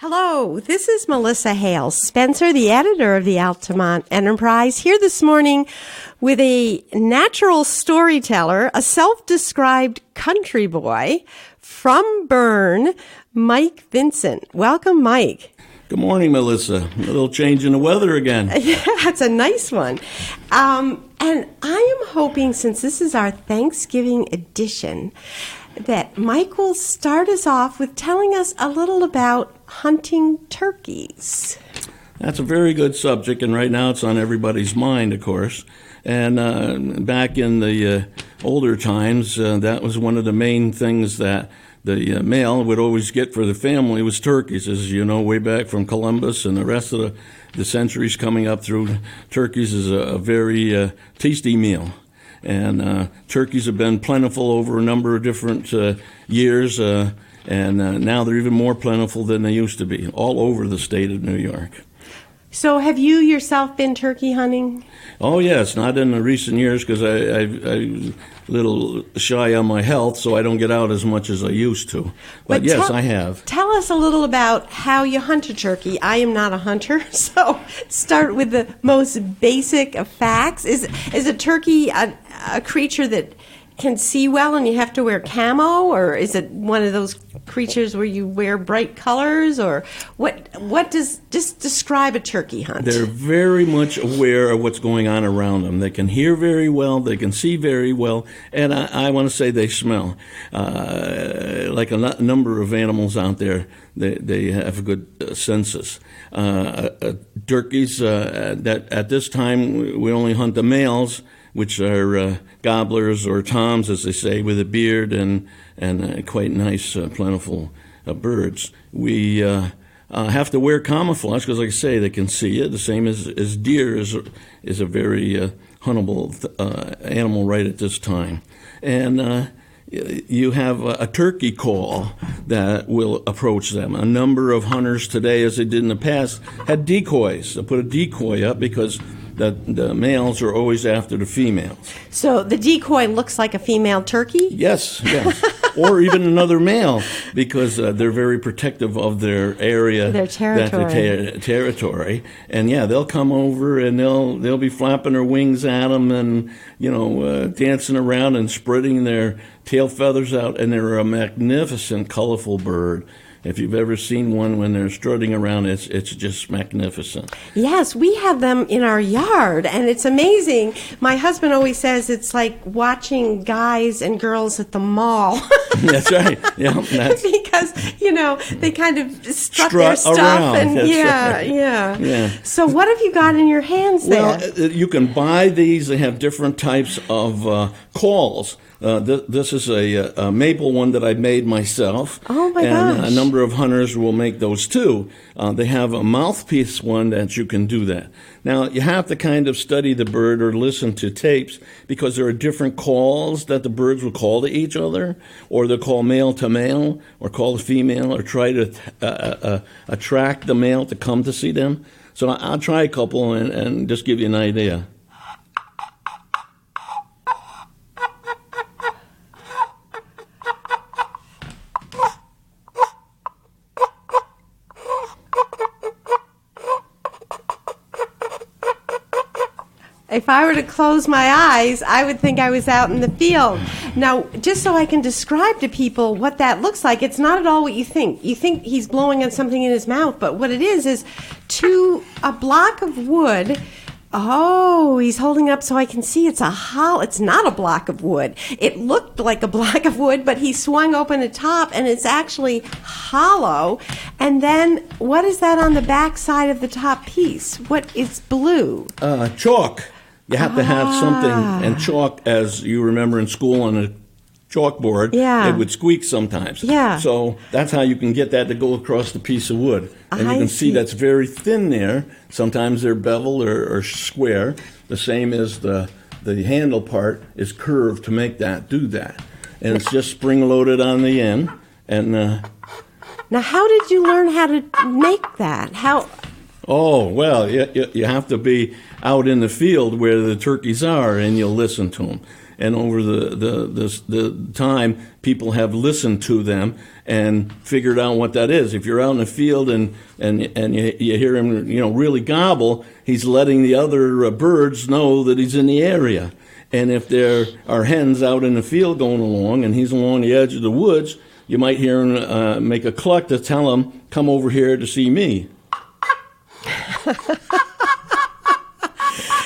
Hello, this is Melissa Hale Spencer, the editor of the Altamont Enterprise, here this morning with a natural storyteller, a self-described country boy from Berne, Mike Vincent. Welcome, Mike. Good morning, Melissa. A little change in the weather again. Yeah, that's a nice one. And I am hoping, since this is our Thanksgiving edition, that Mike will start us off with telling us a little about hunting turkeys. That's a very good subject, and right now it's on everybody's mind, of course. And back in the older times, that was one of the main things that the male would always get for the family was turkeys, as you know, way back from Columbus and the rest of the centuries coming up through. Turkeys is a very tasty meal. And turkeys have been plentiful over a number of different years, and now they're even more plentiful than they used to be, all over the state of New York. So have you yourself been turkey hunting? Oh, yes, not in the recent years because I'm a little shy on my health, so I don't get out as much as I used to. But yes, I have. Tell us a little about how you hunt a turkey. I am not a hunter, so start with the most basic of facts. Is a turkey a creature that can see well and you have to wear camo, or is it one of those creatures where you wear bright colors, or what does, just describe a turkey hunt? They're very much aware of what's going on around them. They can hear very well, they can see very well, and I want to say they smell. Like a number of animals out there, they have good senses. Turkeys, that at this time we only hunt the males, which are gobblers or toms, as they say, with a beard and quite nice, plentiful birds. We have to wear camouflage because, like I say, they can see it. The same as deer is a very huntable animal right at this time. And you have a turkey call that will approach them. A number of hunters today, as they did in the past, had decoys. They put a decoy up because the males are always after the females. So the decoy looks like a female turkey? Yes. Or even another male, because they're very protective of their area, their territory. Territory. And yeah, they'll come over and they'll be flapping their wings at them and dancing around and spreading their tail feathers out. And they're a magnificent, colorful bird. If you've ever seen one when they're strutting around, it's just magnificent. Yes, we have them in our yard, and it's amazing. My husband always says it's like watching guys and girls at the mall. That's right. Yeah, because they kind of strut their stuff around. And That's yeah. Yeah. So what have you got in your hands there? Well, you can buy these. They have different types of calls. This is a maple one that I made myself. Oh, my gosh. And a number of hunters will make those, too. They have a mouthpiece one that you can do that. Now, you have to kind of study the bird or listen to tapes because there are different calls that the birds will call to each other, or they'll call male to male, or call the female, or try to attract the male to come to see them. So I'll try a couple and just give you an idea. If I were to close my eyes, I would think I was out in the field. Now, just so I can describe to people what that looks like, it's not at all what you think. You think he's blowing on something in his mouth, but what it is to a block of wood. Oh, he's holding up so I can see it's it's not a block of wood. It looked like a block of wood, but he swung open the top and it's actually hollow. And then what is that on the back side of the top piece? What is blue? Chalk. You have to have something, and chalk, as you remember in school on a chalkboard, it would squeak sometimes. Yeah. So that's how you can get that to go across the piece of wood. And you can see that's very thin there. Sometimes they're bevel or square. The same as the handle part is curved to make that do that. And it's just spring-loaded on the end. And now, how did you learn how to make that? How? Oh, well, you have to be out in the field where the turkeys are, and you'll listen to them. and over the time, people have listened to them and figured out what that is. If you're out in the field and you hear him, really gobble, he's letting the other birds know that he's in the area. And if there are hens out in the field going along and he's along the edge of the woods, you might hear him make a cluck to tell him, come over here to see me.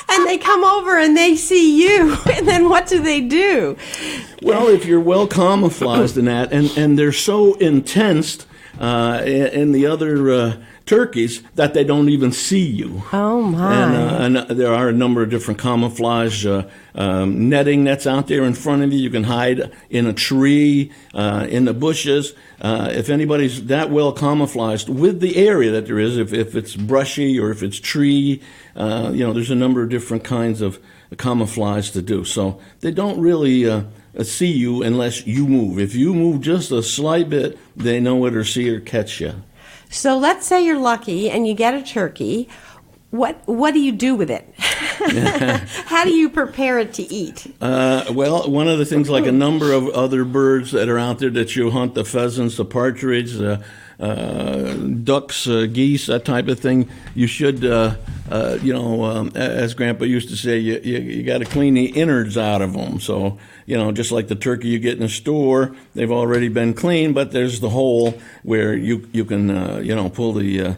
And they come over and they see you, and then what do? Well, if you're well camouflaged in that, and they're so intense in the other turkeys that they don't even see you. Oh, my. And there are a number of different camouflage netting that's out there in front of you. You can hide in a tree, in the bushes. If anybody's that well camouflaged with the area that there is, if it's brushy or if it's tree, there's a number of different kinds of camouflage to do. So they don't really see you unless you move. If you move just a slight bit, they know it or see or catch you. So let's say you're lucky and you get a turkey. What do you do with it? How do you prepare it to eat? Well, one of the things, like a number of other birds that are out there that you hunt, the pheasants, the partridge, ducks, geese, that type of thing, you should, as Grandpa used to say, you got to clean the innards out of them. So, just like the turkey you get in the store, they've already been cleaned, but there's the hole where you can, pull the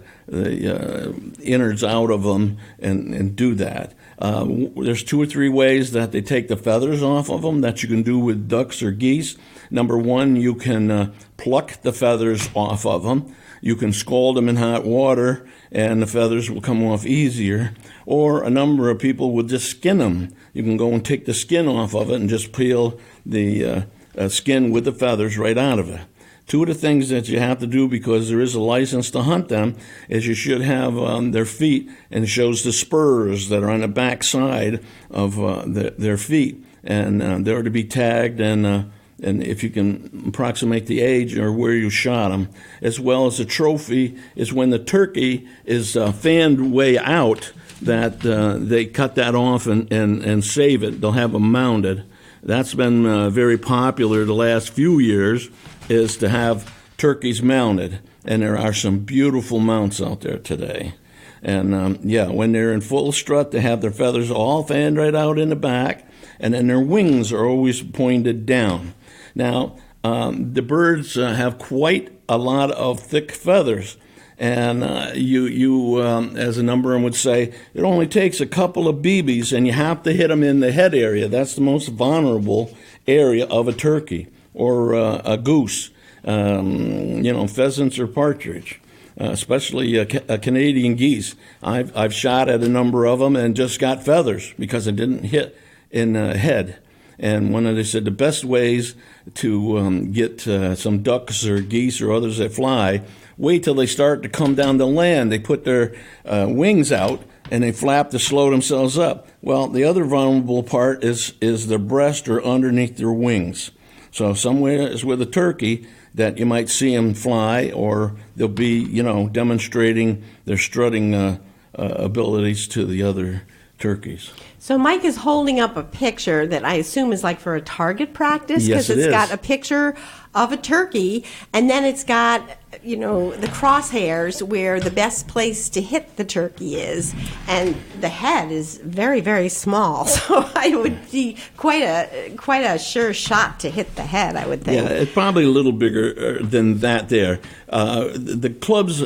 innards out of them and do that. There's 2 or 3 ways that they take the feathers off of them that you can do with ducks or geese. Number one, you can pluck the feathers off of them. You can scald them in hot water, and the feathers will come off easier. Or a number of people will just skin them. You can go and take the skin off of it and just peel the skin with the feathers right out of it. 2 of the things that you have to do, because there is a license to hunt them, is you should have their feet, and it shows the spurs that are on the back side of their feet. And they're to be tagged, and if you can approximate the age or where you shot them, as well as a trophy is when the turkey is fanned way out, that they cut that off and save it. They'll have them mounted. That's been very popular the last few years, is to have turkeys mounted. And there are some beautiful mounts out there today. And when they're in full strut, they have their feathers all fanned right out in the back, and then their wings are always pointed down. Now, the birds have quite a lot of thick feathers, and you as a number of them would say, it only takes a couple of BBs, and you have to hit them in the head area. That's the most vulnerable area of a turkey or a goose, pheasants or partridge, especially Canadian geese. I've shot at a number of them and just got feathers because I didn't hit in the head. And they said the best ways to get some ducks or geese or others that fly, wait till they start to come down to land. They put their wings out and they flap to slow themselves up. Well, the other vulnerable part is their breast or underneath their wings. So somewhere is with a turkey that you might see them fly, or they'll be, demonstrating their strutting abilities to the other turkeys. So Mike is holding up a picture that I assume is like for a target practice, because it's got a picture of a turkey, and then it's got, the crosshairs where the best place to hit the turkey is, and the head is very, very small. So it would be quite a sure shot to hit the head, I would think. Yeah, it's probably a little bigger than that there. The clubs,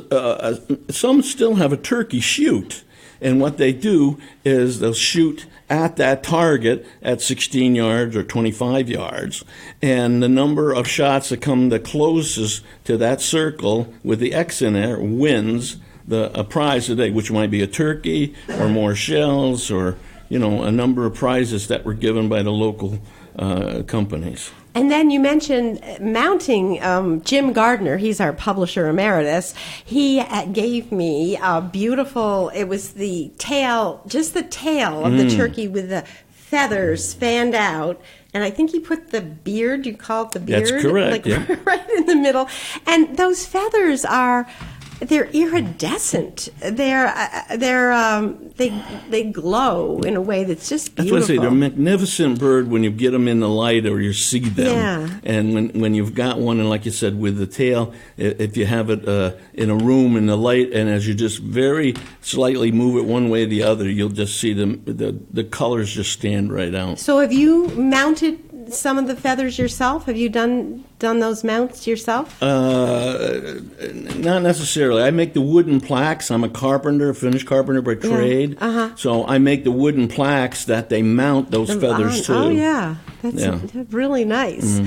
some still have a turkey chute. And what they do is they'll shoot at that target at 16 yards or 25 yards. And the number of shots that come the closest to that circle with the X in there wins a prize today, which might be a turkey or more shells or, a number of prizes that were given by the local companies. And then you mentioned mounting. Jim Gardner, he's our publisher emeritus, he gave me a beautiful, it was the tail, just the tail of the turkey with the feathers fanned out. And I think he put the beard, you call it the beard? That's correct, right in the middle. And those feathers are they're iridescent. They glow in a way that's just beautiful. That's what I say. They're a magnificent bird when you get them in the light or you see them. Yeah. And when you've got one, and like you said, with the tail, if you have it in a room in the light, and as you just very slightly move it one way or the other, you'll just see the colors just stand right out. So have you mounted some of the feathers yourself? Have you done those mounts yourself? Not necessarily. I make the wooden plaques. I'm a carpenter, a finished carpenter by trade. Yeah. Uh-huh. So I make the wooden plaques that they mount those feathers to. Oh, yeah. That's really nice.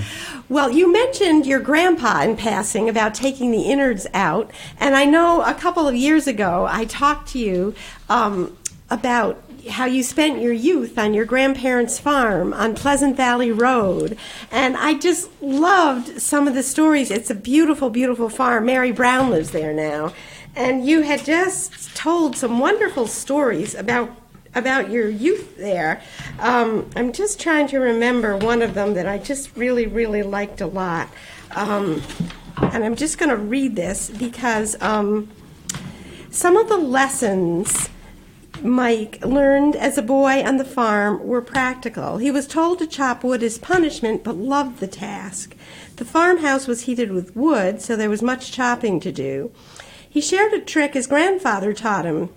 Well, you mentioned your grandpa in passing about taking the innards out. And I know a couple of years ago I talked to you about how you spent your youth on your grandparents' farm on Pleasant Valley Road. And I just loved some of the stories. It's a beautiful, beautiful farm. Mary Brown lives there now. And you had just told some wonderful stories about your youth there. I'm just trying to remember one of them that I just really, really liked a lot. And I'm just going to read this because some of the lessons Mike learned as a boy on the farm were practical. He was told to chop wood as punishment, but loved the task. The farmhouse was heated with wood, so there was much chopping to do. He shared a trick his grandfather taught him.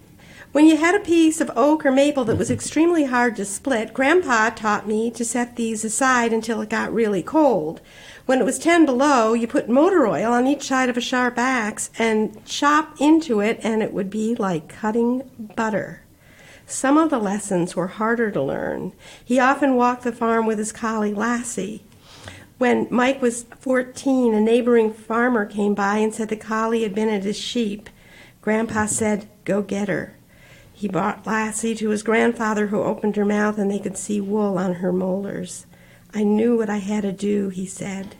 When you had a piece of oak or maple that was extremely hard to split, Grandpa taught me to set these aside until it got really cold. When it was 10 below, you put motor oil on each side of a sharp axe and chop into it, and it would be like cutting butter. Some of the lessons were harder to learn. He often walked the farm with his collie, Lassie. When Mike was 14, a neighboring farmer came by and said the collie had been at his sheep. Grandpa said, "Go get her." He brought Lassie to his grandfather, who opened her mouth and they could see wool on her molars. "I knew what I had to do," he said.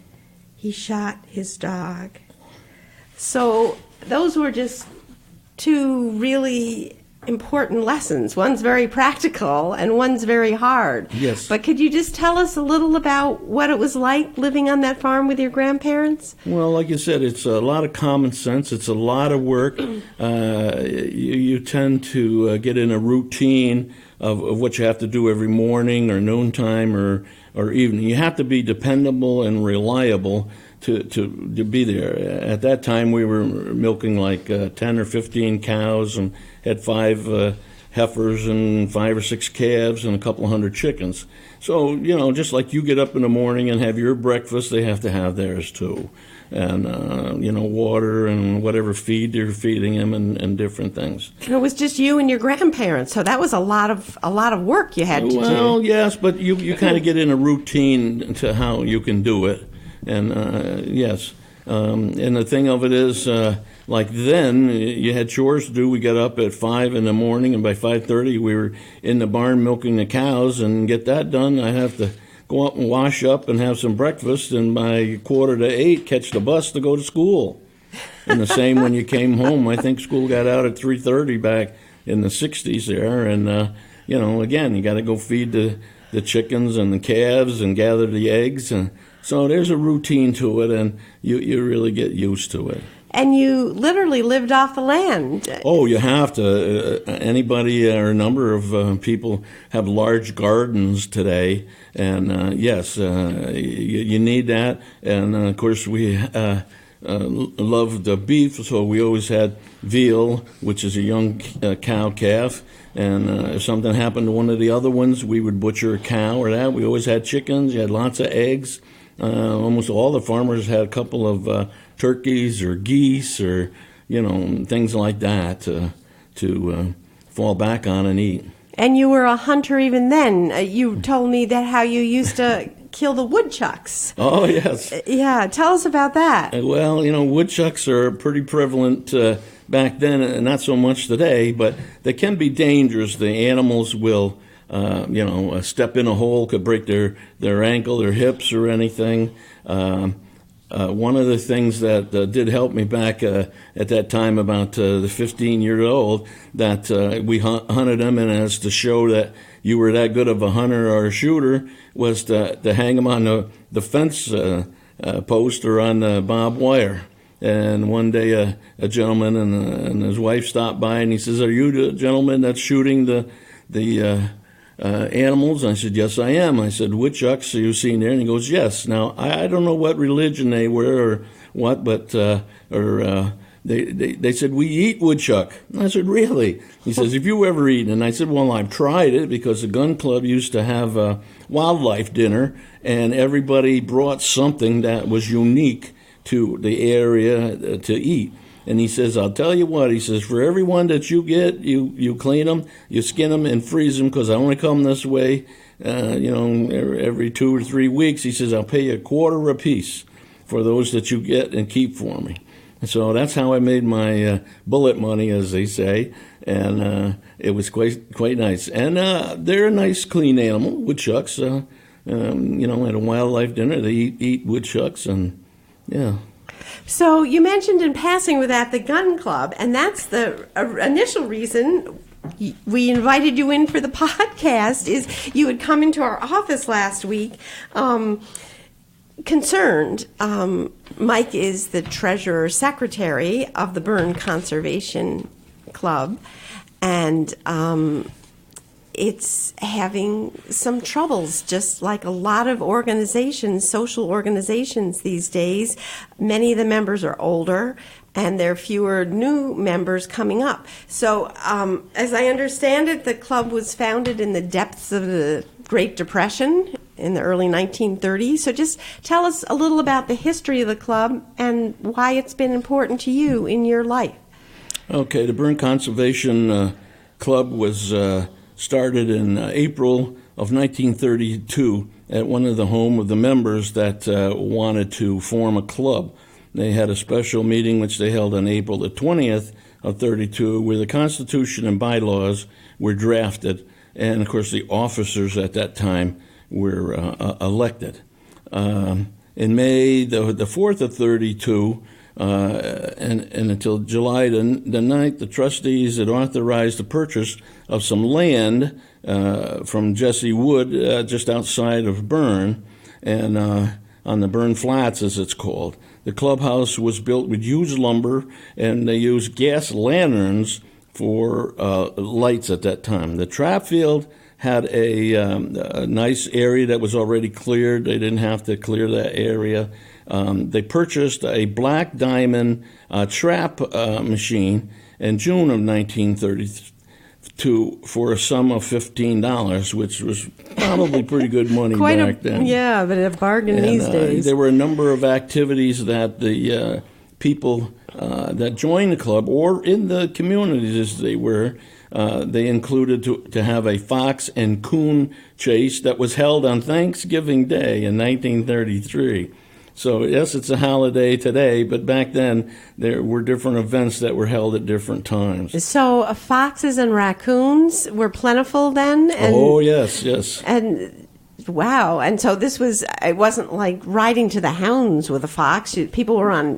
He shot his dog. So those were just two really important lessons. One's very practical and one's very hard. Yes. But could you just tell us a little about what it was like living on that farm with your grandparents? Well, like you said, it's a lot of common sense. It's a lot of work. You tend to get in a routine of what you have to do every morning or noontime or evening. You have to be dependable and reliable to be there. At that time, we were milking like 10 or 15 cows and had 5 heifers and 5 or 6 calves and a couple of hundred chickens. So, just like you get up in the morning and have your breakfast, they have to have theirs too. And, water and whatever feed you're feeding them and different things. And it was just you and your grandparents, so that was a lot of work you had to do. Well, yes, but you kind of get in a routine to how you can do it. And, yes. And the thing of it is, like then, you had chores to do. We got up at 5 in the morning, and by 5:30, we were in the barn milking the cows, and get that done, I have to go up and wash up and have some breakfast, and by 7:45, catch the bus to go to school. And the same when you came home. I think school got out at 3:30 back in the 60s there, and, again, you got to go feed the chickens and the calves and gather the eggs, and so there's a routine to it, and you really get used to it. And you literally lived off the land. Oh, you have to. Anybody or a number of people have large gardens today, and yes, you need that. And of course, we loved beef, so we always had veal, which is a young cow calf. And if something happened to one of the other ones, we would butcher a cow or that. We always had chickens. You had lots of eggs. Almost all the farmers had a couple of turkeys or geese or, things like that to fall back on and eat. And you were a hunter even then. You told me that how you used to kill the woodchucks. Oh, yes. Yeah, tell us about that. Well, woodchucks are pretty prevalent back then, and not so much today, but they can be dangerous. The animals will step in a hole, could break their ankle, their hips, or anything. One of the things that did help me back at that time, about the 15-year-old, that we hunted them, and as to show that you were that good of a hunter or a shooter, was to hang them on the fence post or on the barbed wire. And one day a gentleman and his wife stopped by, and he says, "Are you the gentleman that's shooting the animals?" I said, "Yes, I am." I said, "Woodchucks are you seen there?" And he goes, "Yes." Now, I don't know what religion they were or what, but they said, "We eat woodchuck." And I said, "Really?" He says, "Have you ever eaten?" And I said, "Well, I've tried it because the gun club used to have a wildlife dinner, and everybody brought something that was unique to the area to eat." And he says, "I'll tell you what," he says, "for every one that you get, you clean them, you skin them and freeze them, because I only come this way, every 2 or 3 weeks." He says, "I'll pay you $0.25 apiece for those that you get and keep for me." And so that's how I made my bullet money, as they say, and it was quite nice. And they're a nice, clean animal, woodchucks. At a wildlife dinner, they eat woodchucks, and yeah. So you mentioned in passing with at the gun club, and that's the initial reason we invited you in for the podcast, is you had come into our office last week concerned. Mike is the treasurer secretary of the Berne Conservation Club, and it's having some troubles, just like a lot of organizations, social organizations these days. Many of the members are older, and there are fewer new members coming up. So, as I understand it, the club was founded in the depths of the Great Depression in the early 1930s. So just tell us a little about the history of the club and why it's been important to you in your life. Okay, the Berne Conservation Club was started in April of 1932 at one of the home of the members that wanted to form a club. They had a special meeting which they held on April the 20th of 32, where the Constitution and bylaws were drafted, and of course the officers at that time were elected. In May the 4th of 32, and until July the 9th, the trustees had authorized the purchase of some land from Jesse Wood just outside of Berne, and on the Berne Flats, as it's called. The clubhouse was built with used lumber, and they used gas lanterns for lights at that time. The trap field had a nice area that was already cleared. They didn't have to clear that area. They purchased a black diamond trap machine in June of 1932 for a sum of $15, which was probably pretty good money back then. Yeah, but a bargain these days. There were a number of activities that the people that joined the club, or in the communities as they were, they included to have a fox and coon chase that was held on Thanksgiving Day in 1933. So, yes, it's a holiday today, but back then there were different events that were held at different times. So foxes and raccoons were plentiful then? Oh, yes. And wow. And so it wasn't like riding to the hounds with a fox. People were on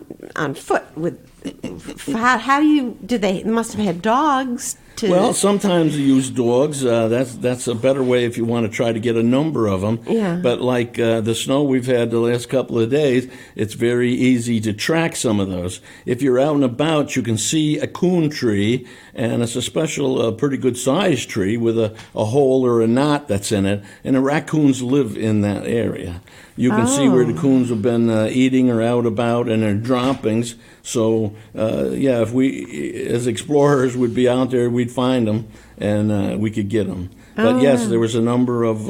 foot with, they must have had dogs. Well, sometimes you use dogs. That's a better way if you want to try to get a number of them. Yeah. But like the snow we've had the last couple of days, it's very easy to track some of those. If you're out and about, you can see a coon tree, and it's a special, pretty good sized tree with a hole or a knot that's in it, and the raccoons live in that area. You can see where the coons have been eating or out about, and their droppings. So, if we, as explorers, would be out there, we'd find them, and we could get them. But yes, there was a number of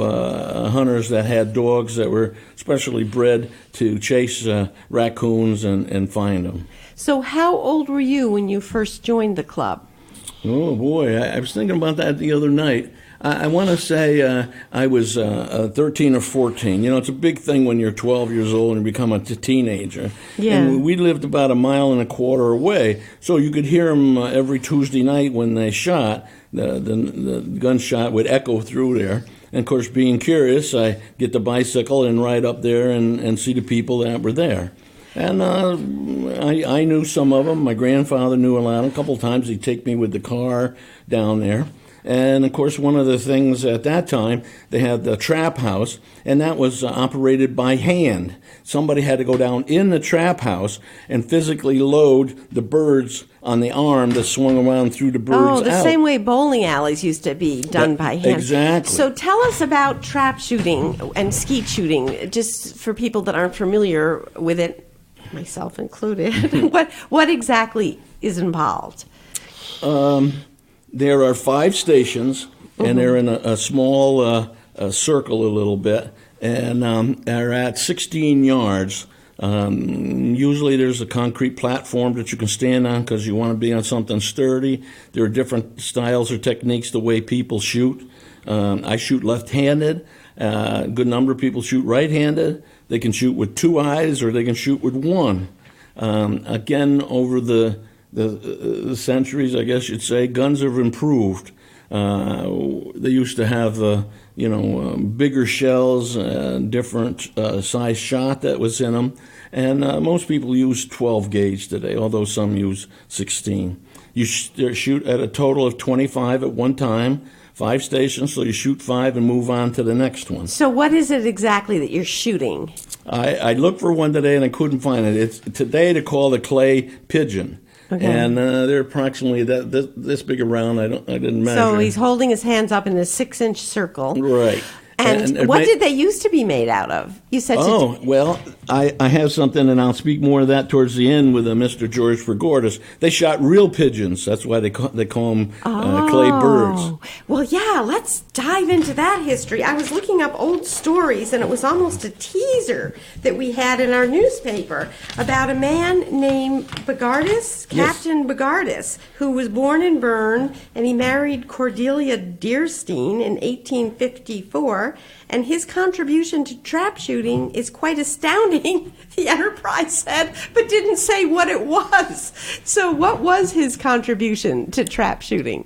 hunters that had dogs that were specially bred to chase raccoons and find them. So how old were you when you first joined the club? Oh, boy, I was thinking about that the other night. I want to say I was 13 or 14. It's a big thing when you're 12 years old and you become a teenager. Yeah. And we lived about 1.25 miles away, so you could hear them every Tuesday night when they shot. The gunshot would echo through there. And, of course, being curious, I get the bicycle and ride up there and see the people that were there. And I knew some of them. My grandfather knew a lot. A couple of times he'd take me with the car down there. And, of course, one of the things at that time, they had the trap house, and that was operated by hand. Somebody had to go down in the trap house and physically load the birds on the arm that swung around through the birds the out. same way bowling alleys used to be done by hand. Exactly. So tell us about trap shooting and skeet shooting, just for people that aren't familiar with it, myself included. What exactly is involved? There are 5 stations, and they're in a small circle a little bit, and they're at 16 yards. Usually there's a concrete platform that you can stand on because you want to be on something sturdy. There are different styles or techniques the way people shoot. I shoot left-handed. A good number of people shoot right-handed. They can shoot with 2 eyes or they can shoot with 1. Again, over the centuries, I guess you'd say, guns have improved. They used to have, bigger shells, different size shot that was in them, and most people use 12 gauge today, although some use 16. You shoot at a total of 25 at one time, 5 stations, so you shoot 5 and move on to the next one. So what is it exactly that you're shooting? I looked for one today and I couldn't find it. Today they're called a clay pigeon. Okay. And they're approximately this big around. I didn't measure. So he's holding his hands up in a 6-inch circle. Right. And what did they used to be made out of? You said. Well, I have something, and I'll speak more of that towards the end with Mr. George Bogardus. They shot real pigeons. That's why they call them clay birds. Well, yeah, let's dive into that history. I was looking up old stories, and it was almost a teaser that we had in our newspaper about a man named Bogardus, Captain Bogardus, who was born in Berne, and he married Cordelia Deerstein in 1854. And his contribution to trap shooting is quite astounding, the Enterprise said, but didn't say what it was. So what was his contribution to trap shooting?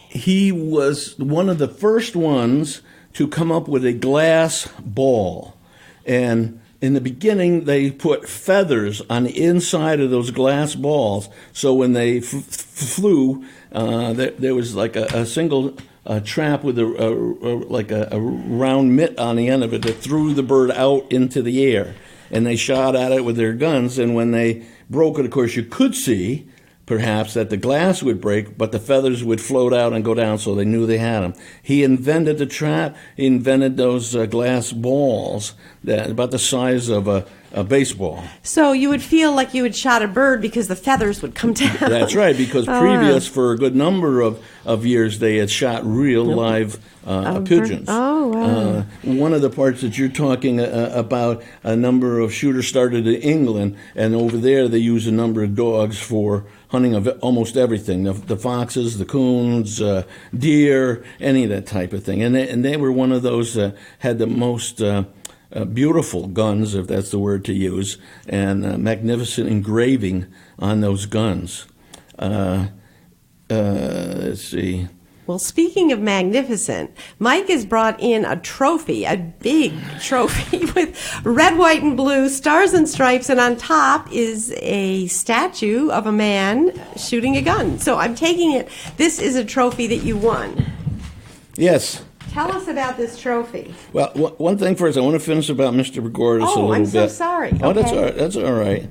He was one of the first ones to come up with a glass ball. And in the beginning, they put feathers on the inside of those glass balls. So when they flew, there was like a single trap with a round mitt on the end of it that threw the bird out into the air. And they shot at it with their guns. And when they broke it, of course, you could see perhaps that the glass would break, but the feathers would float out and go down, so they knew they had them. He invented the trap. He invented those glass balls that about the size of a baseball. So you would feel like you had shot a bird because the feathers would come down. That's right, because previous, for a good number of years, they had shot real live pigeons. Oh, wow. One of the parts that you're talking about, a number of shooters started in England, and over there they use a number of dogs for hunting of almost everything, the foxes, the coons, deer, any of that type of thing. And they were one of those that had the most beautiful guns, if that's the word to use, and magnificent engraving on those guns. Let's see. Well, speaking of magnificent, Mike has brought in a trophy, a big trophy with red, white, and blue stars and stripes, and on top is a statue of a man shooting a gun. So I'm taking it, this is a trophy that you won. Yes. Tell us about this trophy. Well, one thing first, I want to finish about Mr. Bogardus a little bit. Oh, I'm so sorry. Oh, okay. That's all right.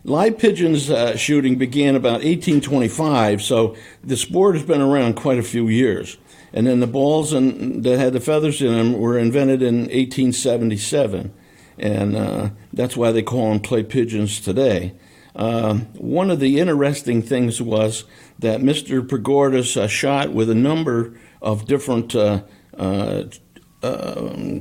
Live pigeons shooting began about 1825, so the sport has been around quite a few years. And then the balls that had the feathers in them were invented in 1877, and that's why they call them clay pigeons today. One of the interesting things was that Mr. Bogardus shot with a number of different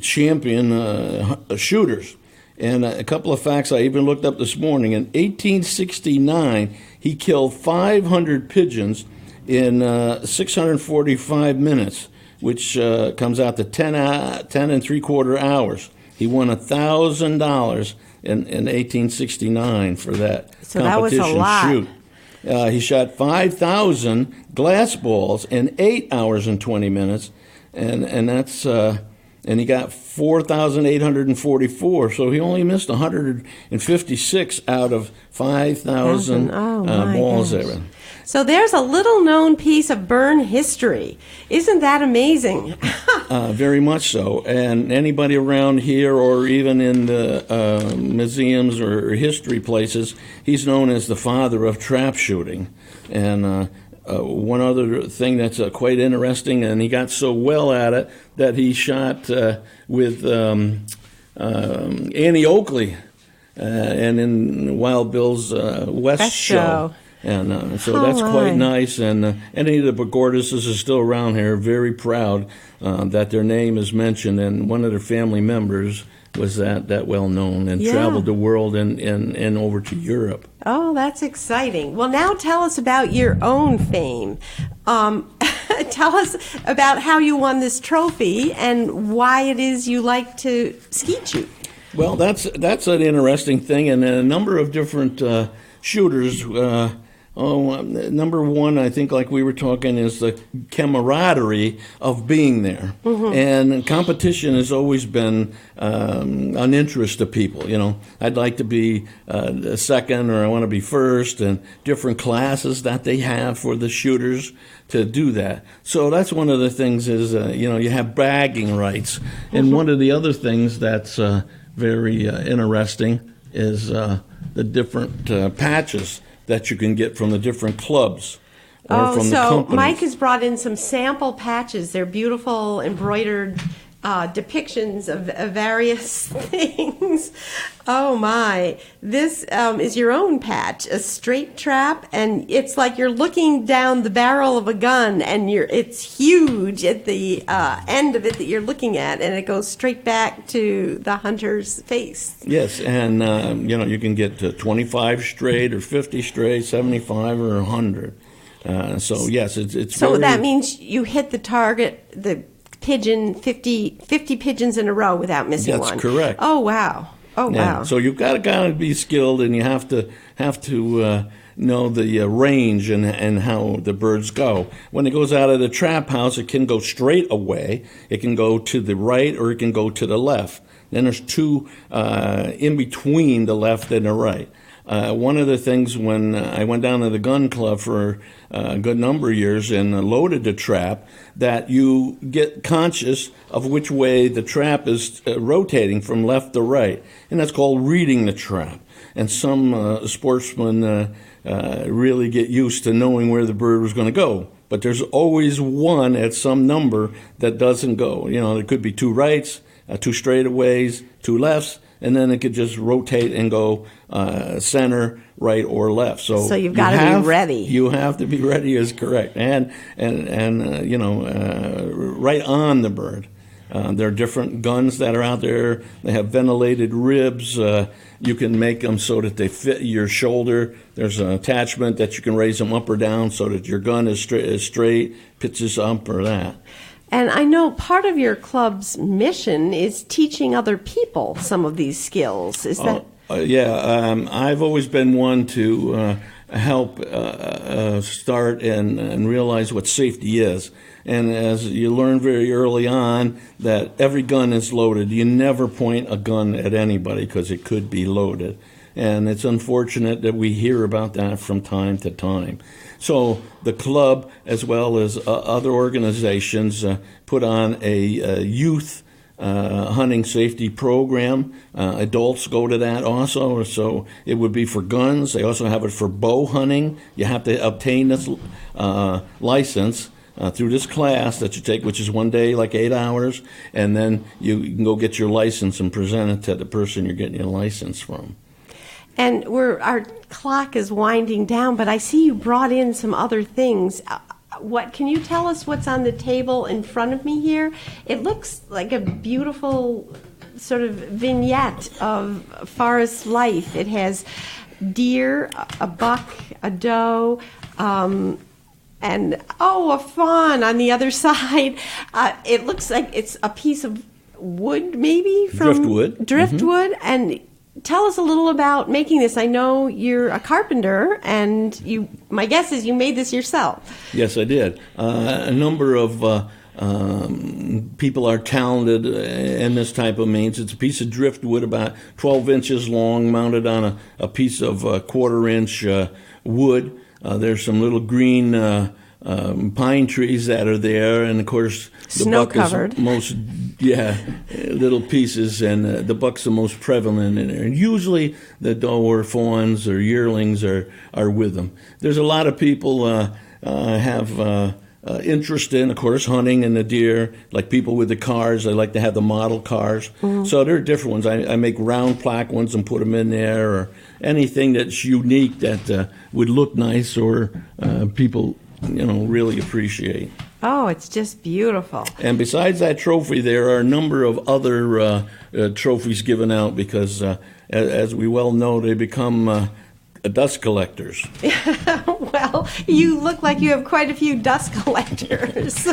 champion shooters. And a couple of facts I even looked up this morning. In 1869, he killed 500 pigeons in 645 minutes, which comes out to 10 and 3/4 hours. He won $1,000 in 1869 for that so competition that was a lot. shoot. He shot 5,000 glass balls in 8 hours and 20 minutes, and that's and he got 4,844. So he only missed 156 out of 5,000 balls there. So there's a little-known piece of Berne history. Isn't that amazing? Very much so. And anybody around here or even in the museums or history places, he's known as the father of trap shooting. And one other thing that's quite interesting, and he got so well at it that he shot with Annie Oakley and in Wild Bill's West show. And so that's quite nice. And any of the Bogarduses is still around here, very proud that their name is mentioned. And one of their family members was that well known and traveled the world and over to Europe. Oh, that's exciting. Well, now tell us about your own fame. Tell us about how you won this trophy and why it is you like to skeet shoot. Well, that's an interesting thing, and a number of different shooters. Number one, I think, like we were talking, is the camaraderie of being there. Mm-hmm. And competition has always been an interest to people. You know, I'd like to be second, or I want to be first, and different classes that they have for the shooters to do that. So that's one of the things is, you have bragging rights. Mm-hmm. And one of the other things that's very interesting is the different patches that you can get from the different clubs or from the companies. Mike has brought in some sample patches. They're beautiful embroidered depictions of various things. Oh my. This is your own patch, a straight trap, and it's like you're looking down the barrel of a gun, and it's huge at the end of it that you're looking at, and it goes straight back to the hunter's face. Yes, and you can get 25 straight or 50 straight, 75 or 100. So yes, it's so that means you hit the target, the pigeon, 50 pigeons in a row without missing one. That's correct. Oh wow. Oh wow. So you've got to kind of be skilled, and you have to know the range and how the birds go. When it goes out of the trap house, it can go straight away. It can go to the right, or it can go to the left. Then there's two in between the left and the right. One of the things when I went down to the gun club for a good number of years and loaded the trap, that you get conscious of which way the trap is rotating from left to right. And that's called reading the trap. And some sportsmen really get used to knowing where the bird was going to go. But there's always one at some number that doesn't go. You know, there could be two rights, two straightaways, two lefts, and then it could just rotate and go center, right, or left. So you've got to be ready. You have to be ready is correct, and right on the bird. There are different guns that are out there. They have ventilated ribs. You can make them so that they fit your shoulder. There's an attachment that you can raise them up or down so that your gun is straight, pitches up or that. And I know part of your club's mission is teaching other people some of these skills. Is that? I've always been one to help start and realize what safety is. And as you learn very early on that every gun is loaded, you never point a gun at anybody because it could be loaded. And it's unfortunate that we hear about that from time to time. So the club, as well as other organizations, put on a youth hunting safety program. Adults go to that also. So it would be for guns. They also have it for bow hunting. You have to obtain this license through this class that you take, which is one day, like 8 hours, and then you can go get your license and present it to the person you're getting your license from. And our clock is winding down, but I see you brought in some other things. What can you tell us what's on the table in front of me here? It looks like a beautiful sort of vignette of forest life. It has deer, a buck, a doe, and a fawn on the other side. It looks like it's a piece of wood, maybe from driftwood, and tell us a little about making this. I know you're a carpenter, and my guess is you made this yourself. Yes, I did. A number of people are talented in this type of means. It's a piece of driftwood about 12 inches long, mounted on a piece of quarter-inch wood. There's some little green pine trees that are there, and of course the buck is most little pieces, and the buck's the most prevalent in there. And usually the doe or fawns or yearlings are with them. There's a lot of people have interest in, of course, hunting and the deer, like people with the cars. They like to have the model cars. Mm-hmm. So there are different ones. I make round plaque ones and put them in there, or anything that's unique that would look nice or people really appreciate. Oh, it's just beautiful. And besides that trophy, there are a number of other trophies given out because, as we well know, they become dust collectors. Well, you look like you have quite a few dust collectors.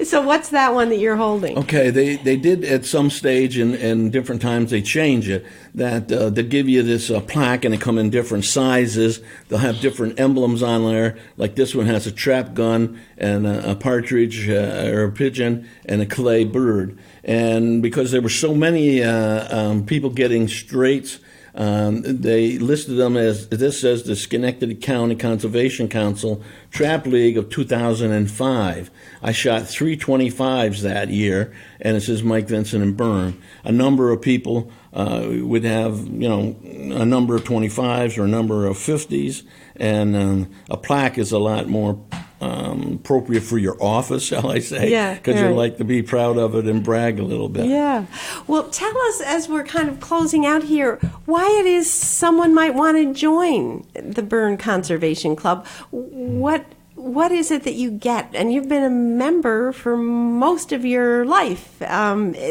So what's that one that you're holding? Okay, they did at some stage, and different times they change it, that they give you this plaque, and they come in different sizes. They'll have different emblems on there, like this one has a trap gun and a partridge or a pigeon and a clay bird. And because there were so many people getting straights, they listed them as, this says, the Schenectady County Conservation Council Trap League of 2005. I shot 325s that year, and it says Mike Vincent and Berne. A number of people would have, a number of 25s or a number of 50s, and a plaque is a lot more appropriate for your office, shall I say? Yeah, because you like to be proud of it and brag a little bit. Yeah. Well, tell us, as we're kind of closing out here, why it is someone might want to join the Berne Conservation Club. What is it that you get? And you've been a member for most of your life,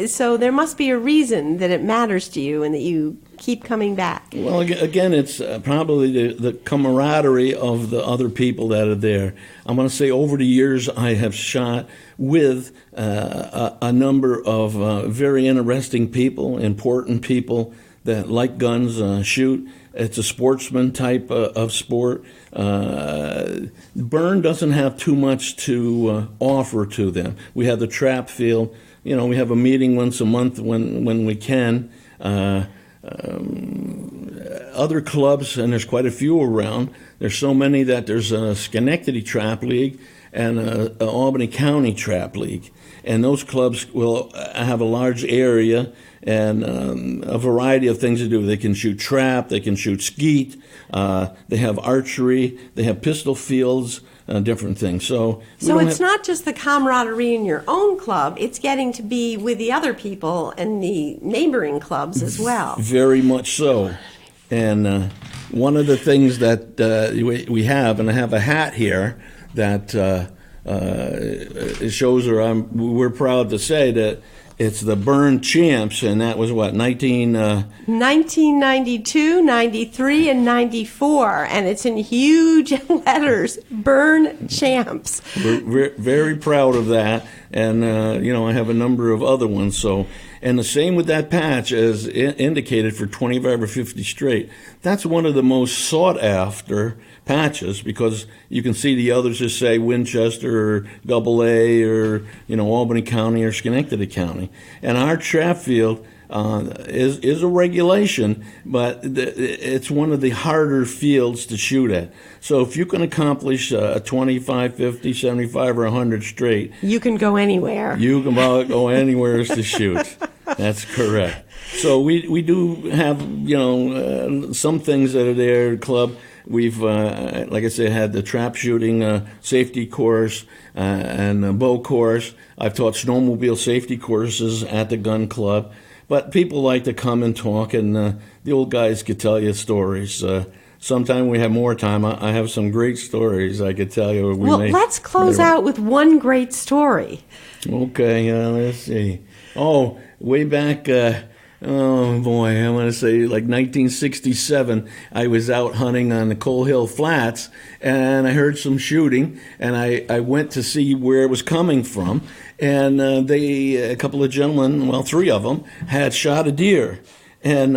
so there must be a reason that it matters to you and that you keep coming back. Well, again, it's probably the camaraderie of the other people that are there. I'm going to say over the years I have shot with a number of very interesting people, important people that like guns, shoot. It's a sportsman type of sport. Berne doesn't have too much to offer to them. We have the trap field. We have a meeting once a month when we can. Other clubs, and there's quite a few around. There's so many that there's a Schenectady Trap League and a Albany County Trap League. And those clubs will have a large area and a variety of things to do. They can shoot trap, they can shoot skeet, they have archery, they have pistol fields, different things. So it's not just the camaraderie in your own club, it's getting to be with the other people and the neighboring clubs as well. Very much so. And one of the things that we have, and I have a hat here that it shows her, we're proud to say that it's the Berne Champs, and that was what, 1992, 93, and 94, and it's in huge letters, Berne Champs. We're very proud of that, and I have a number of other ones. So, and the same with that patch, as indicated for 25 or 50 straight. That's one of the most sought after patches, because you can see the others just say Winchester or Double A or Albany County or Schenectady County. And our trap field is a regulation, but it's one of the harder fields to shoot at. So if you can accomplish a 25, 50, 75, or 100 straight, you can go anywhere. You can go anywhere to shoot. That's correct. So we do have some things that are there at the club. We've, like I said, had the trap shooting safety course and a bow course. I've taught snowmobile safety courses at the gun club. But people like to come and talk, and the old guys could tell you stories. Sometime we have more time. I have some great stories I could tell you. Let's close out with one great story. Okay, let's see. Oh, way back... oh boy, I want to say like 1967, I was out hunting on the Coal Hill Flats, and I heard some shooting, and I went to see where it was coming from, and a couple of gentlemen, well, three of them, had shot a deer. And,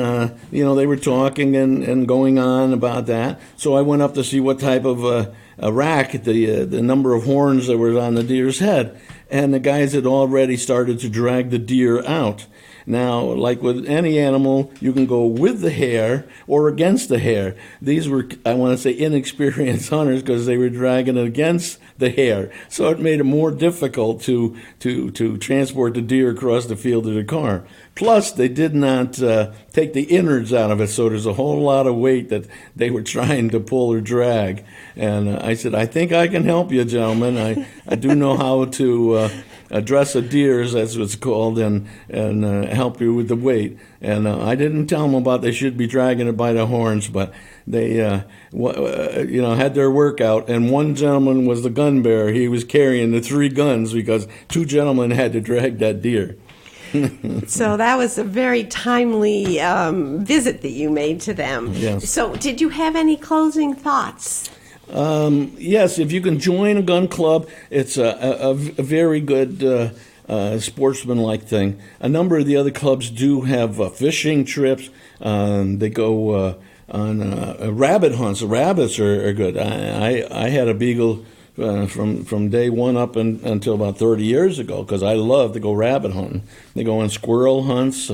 they were talking and going on about that. So I went up to see what type of a rack, the number of horns that were on the deer's head. And the guys had already started to drag the deer out. Now, like with any animal, you can go with the hare or against the hare. These were, I want to say, inexperienced hunters because they were dragging it against the hare. So it made it more difficult to transport the deer across the field to the car. Plus, they did not take the innards out of it, so there's a whole lot of weight that they were trying to pull or drag. And I said, I think I can help you, gentlemen. I do know how to dress a deer, as it's called, and help you with the weight. And I didn't tell them about they should be dragging it by the horns, but they had their workout. And one gentleman was the gun bearer. He was carrying the 3 guns because 2 gentlemen had to drag that deer. So that was a very timely visit that you made to them. Yes. So did you have any closing thoughts? Yes, if you can join a gun club, it's a very good sportsmanlike thing. A number of the other clubs do have fishing trips. They go on rabbit hunts. Rabbits are good. I had a beagle from day one up until about 30 years ago because I love to go rabbit hunting. They go on squirrel hunts,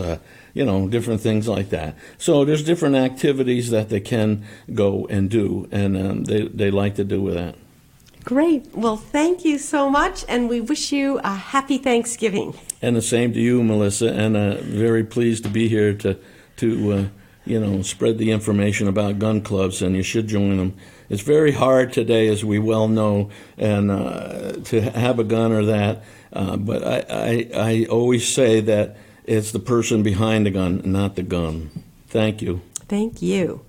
different things like that. So there's different activities that they can go and do, and they like to do with that. Great. Well, thank you so much, and we wish you a happy Thanksgiving. And the same to you, Melissa, and very pleased to be here to spread the information about gun clubs, and you should join them. It's very hard today, as we well know, and to have a gun or that. But I always say that it's the person behind the gun, not the gun. Thank you. Thank you.